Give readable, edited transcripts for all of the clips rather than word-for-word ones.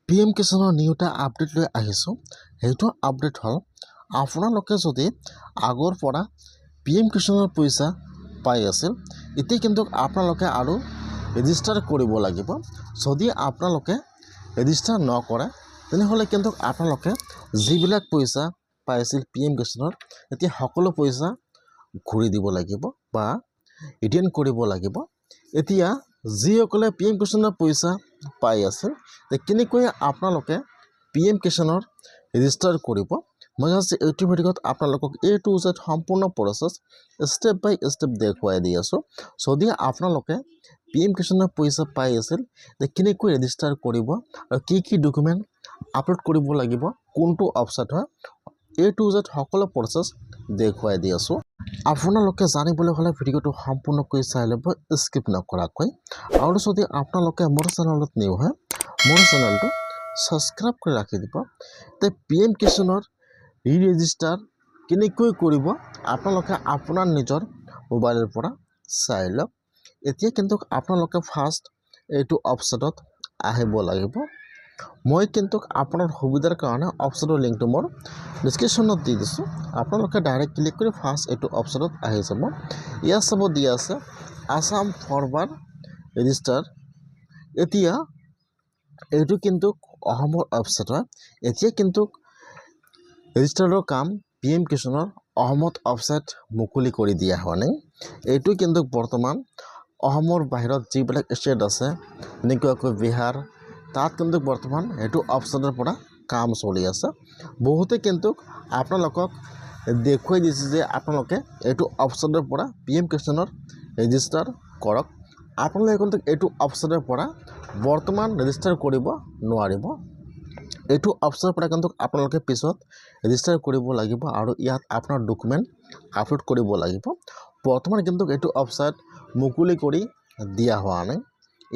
PM কিষাণৰ new এটা update লৈ আহিছোঁ। সেইটো আপডেট হ'ল আপোনালোকে যদি আগৰ পৰা PM কিষাণৰ পইচা পাই আছিল, এতিয়া কিন্তু আপোনালোকে আৰু ৰেজিষ্টাৰ কৰিব লাগিব। যদি আপোনালোকে ৰেজিষ্টাৰ নকৰে তেনেহ'লে কিন্তু আপোনালোকে যিবিলাক পইচা পাইছিল PM কিষাণৰ, এতিয়া সকলো পইচা ঘূৰি দিব লাগিব বা ৰিটাৰ্ণ কৰিব লাগিব। এতিয়া যিসকলে PM কিষাণৰ পইচা পাই আছে কেনেকৈ আপোনালোকে PM কিষাণৰ ৰেজিষ্টাৰ কৰিব, মই আজি এইটো ভিডিঅ'ত আপোনালোকক A to Z সম্পূৰ্ণ প্ৰচেছ ষ্টেপ বাই ষ্টেপ দেখুৱাই দি আছোঁ। যদি আপোনালোকে PM কিষাণৰ পইচা পাই আছিল কেনেকৈ ৰেজিষ্টাৰ কৰিব আৰু কি ডকুমেণ্ট আপলোড কৰিব লাগিব, কোনটো অপশ্যন হয়, A to Z সকলো প্ৰচেছ দেখুৱাই দি আছোঁ। আপোনালোকে জানিবলৈ হ'লে ভিডিঅ'টো সম্পূৰ্ণকৈ চাই ল'ব, স্কিপ নকৰাকৈ। আৰু যদি আপোনালোকে মোৰ চেনেলত নিউ হয়, মোৰ চেনেলটো ছাবস্ক্ৰাইব কৰি ৰাখি দিব। PM কিষাণৰ ৰেজিষ্টাৰ কেনেকৈ কৰিব আপোনালোকে আপোনাৰ নিজৰ মোবাইলৰ পৰা চাই লওক। এতিয়া কিন্তু আপোনালোকে ফাৰ্ষ্ট এইটো অপশ্যনত আহিব লাগিব। মই কিন্তু আপোনাৰ সুবিধাৰ কাৰণে অপশ্যনৰ লিংকটো মোৰ ডিছক্ৰিপশ্যনত দি দিছোঁ। আপোনালোকে ডাইৰেক্ট ক্লিক কৰি ফাৰ্ষ্ট এইটো অপশ্যনত আহি যাব। ইয়াত চাব দিয়া আছে আছাম ফৰৱাৰ্ড ৰেজিষ্টাৰ। এতিয়া এইটো কিন্তু অসমৰ ৱেবছাইট হয়। এতিয়া কিন্তু ৰেজিষ্টাৰৰ কাম PM কিষাণৰ অসমত ৱেবছাইট মুকলি কৰি দিয়া হোৱা নাই। এইটো কিন্তু বৰ্তমান অসমৰ বাহিৰত যিবিলাক ষ্টেট আছে যেনেকুৱাকৈ বিহাৰ, তাত কিন্তু বৰ্তমান এইটো ৱেবছাইটৰ পৰা কাম চলি আছে। বহুতে কিন্তু আপোনালোকক দেখুৱাই দিছে যে আপোনালোকে এইটো ৱেবছাইটৰ পৰা PM কিষাণৰ ৰেজিষ্টাৰ কৰক। আপোনালোকে কিন্তু এইটো ৱেবছাইটৰ পৰা বৰ্তমান ৰেজিষ্টাৰ কৰিব নোৱাৰিব। এইটো অপশ্যনৰ পৰা কিন্তু আপোনালোকে পিছত ৰেজিষ্টাৰ কৰিব লাগিব আৰু ইয়াত আপোনাৰ ডকুমেণ্ট আপলোড কৰিব লাগিব। বৰ্তমান কিন্তু এইটো ৱেবছাইট মুকলি কৰি দিয়া হোৱা নাই।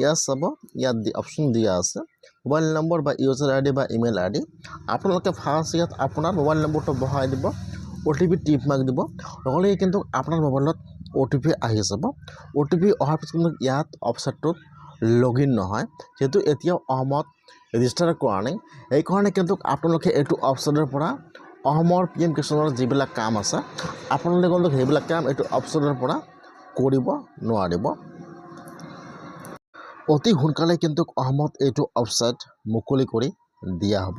ইয়াত চাব, ইয়াত অপশ্যন দিয়া আছে মোবাইল নম্বৰ বা ইউজাৰ ID বা ইমেইল ID। আপোনালোকে ফাৰ্ষ্ট ইয়াত আপোনাৰ মোবাইল নম্বৰটো বহাই দিব, OTP টিপ মাৰ্ক দিব, নহ'লে কিন্তু আপোনাৰ মোবাইলত OTP আহি যাব। OTP অহাৰ পিছত কিন্তু ইয়াত ৱেবছাইটটোত লগইন নহয়, যিহেতু এতিয়াও অসমত ৰেজিষ্টাৰ কৰা নাই। এইকাৰণে কিন্তু আপোনালোকে এইটো ৱেবছাইটৰ পৰা অসমৰ PM কিষাণৰ যিবিলাক কাম আছে আপোনালোকে কিন্তু সেইবিলাক কাম এইটো ৱেবছাইটৰ পৰা কৰিব নোৱাৰিব। অতি সোনকালে কিন্তু অসমত এইটো ৱেবছাইট মুকলি কৰি দিয়া হ'ব।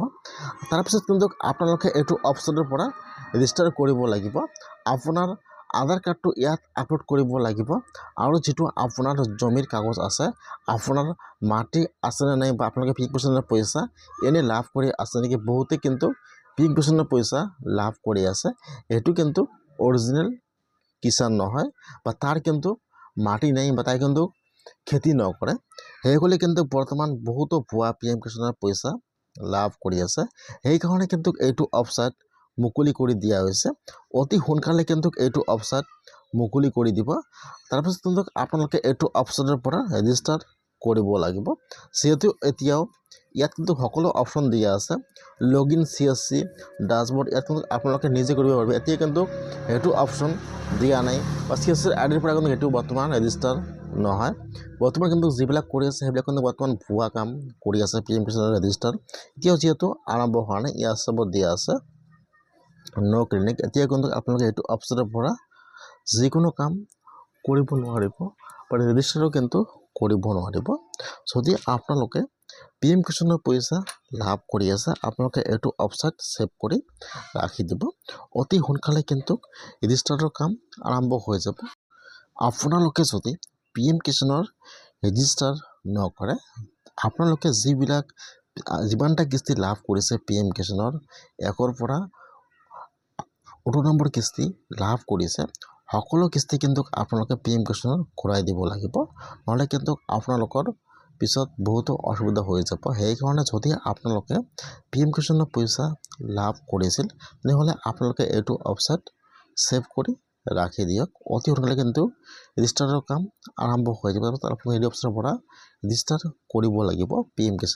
তাৰপিছত কিন্তু আপোনালোকে এইটো ৱেবছাইটৰ পৰা ৰেজিষ্টাৰ কৰিব লাগিব। আপোনাৰ আধাৰ কাৰ্ডটো ইয়াত আপলোড কৰিব লাগিব আৰু যিটো আপোনাৰ জমিৰ কাগজ আছে, আপোনাৰ মাটি আছেনে নাই বা আপোনালোকে PM কিষাণৰ পইচা এনেই লাভ কৰি আছে নেকি। বহুতে কিন্তু PM কিষাণৰ পইচা লাভ কৰি আছে, এইটো কিন্তু অৰিজিনেল কিষাণ নহয় বা তাৰ কিন্তু মাটি নাই বা তাই কিন্তু খেতি নকৰে। সেইসকলে কিন্তু বৰ্তমান বহুতো ভুৱা PM কিষাণৰ পইচা লাভ কৰি আছে। সেইকাৰণে কিন্তু এইটো ৱেবছাইট মুকলি কৰি দিয়া হৈছে। অতি সোনকালে কিন্তু এইটো ৱেবছাইট মুকলি কৰি দিব। তাৰপিছত কিন্তু আপোনালোকে এইটো ৱেবছাইটৰ পৰা ৰেজিষ্টাৰ কৰিব লাগিব। যিহেতু এতিয়াও ইয়াত কিন্তু সকলো অপশ্যন দিয়া আছে, লগইন CSC ডাছবৰ্ড, ইয়াত কিন্তু আপোনালোকে নিজে কৰিব পাৰিব। এতিয়া কিন্তু সেইটো অপশ্যন দিয়া নাই বা CSC IDৰ পৰা কিন্তু সেইটো বৰ্তমান ৰেজিষ্টাৰ নহয়। বৰ্তমান কিন্তু যিবিলাক কৰি আছে সেইবিলাক কিন্তু বৰ্তমান ভুৱা কাম কৰি আছে PM কিষাণৰ ৰেজিষ্টাৰ। এতিয়াও যিহেতু আৰম্ভ হোৱা নাই, ইয়াত চাব দিয়া আছে নো ক্লিনিক। এতিয়া কিন্তু আপোনালোকে এইটো ৱেবছাইটৰ পৰা যিকোনো কাম কৰিব নোৱাৰিব বা ৰেজিষ্টাৰো কিন্তু কৰিব নোৱাৰিব। যদি আপোনালোকে PM কিষাণৰ পইচা লাভ কৰি আছে আপোনালোকে এইটো ৱেবছাইট ছেভ কৰি ৰাখি দিব। অতি সোনকালে কিন্তু ৰেজিষ্টাৰৰ কাম আৰম্ভ হৈ যাব। আপোনালোকে যদি PM কিষাণৰ ৰেজিষ্টাৰ নকৰে, আপোনালোকে যিমানটা কিস্তি লাভ কৰিছে PM কিষাণৰ 1ৰ পৰা 18 নম্বৰ কিস্তি লাভ কৰিছে, সকলো কিস্তি কিন্তু আপোনালোকে PM কিষাণৰ ঘূৰাই দিব লাগিব, নহ'লে কিন্তু আপোনালোকৰ পিছত বহুতো অসুবিধা হৈ যাব। সেইকাৰণে যদি আপোনালোকে PM কিষাণৰ পইচা লাভ কৰিছিল তেনেহ'লে আপোনালোকে এইটো ৱেবছাইট ছেভ কৰি ৰাখি দিয়ক। অতি সোনকালে কিন্তু ৰেজিষ্টাৰৰ কাম আৰম্ভ হৈ যাব। আপোনালোকে এই ৱেবছাইটৰ পৰা ৰেজিষ্টাৰ কৰিব লাগিব PM কিষাণ।